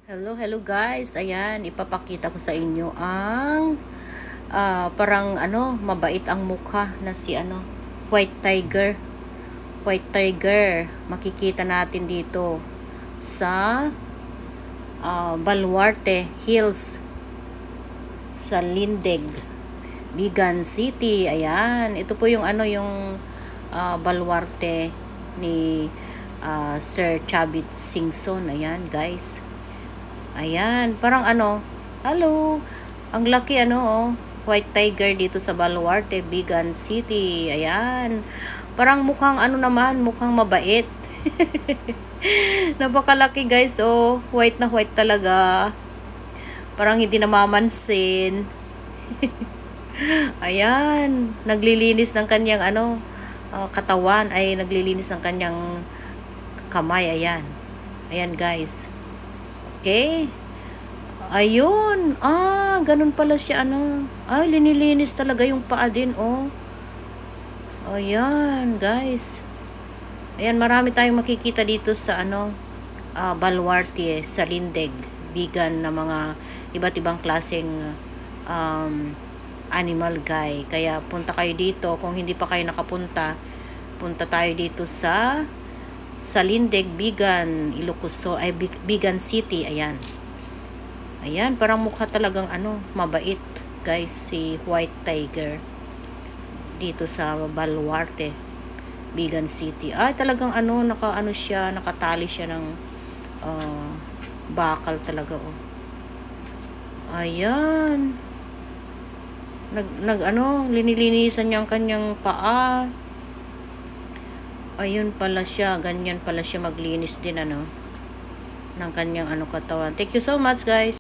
Hello guys. Ayan, ipapakita ko sa inyo ang parang mabait ang mukha na si White Tiger. White Tiger. Makikita natin dito sa Baluarte Hills sa Lindig, Bigan City. Ayan, ito po yung yung Baluarte ni Sir Chavit Singson. Ayan, guys. Ayan, parang hello, ang laki White Tiger dito sa Baluarte, Bigan City. Ayan, parang mukhang naman, mukhang mabait. Napakalaki guys, white na white talaga. Parang hindi namamansin. Ayan, naglilinis ng kanyang katawan, ay naglilinis ng kanyang kamay. Ayan, ayan guys. Okay. Ayun. Ganun pala siya Ay, linilinis talaga yung paa din, Ayan, guys. Ayan, marami tayong makikita dito sa Baluarte, sa Lindig, Bigan, na mga iba't ibang klaseng animal guy. Kaya punta kayo dito. Kung hindi pa kayo nakapunta, punta tayo dito sa Lindig, Bigan, Ilocos, ay Bigan City. Ayan. Ayan, parang mukha talagang mabait, guys, si White Tiger dito sa Baluarte, Bigan City. Ay, talagang siya, nakatali siya ng bakal talaga, Ayan. Linilinisan niya ang kanyang paa. Ayun pala siya, ganyan pala siya maglinis din ng kanyang katawan. Thank you so much guys.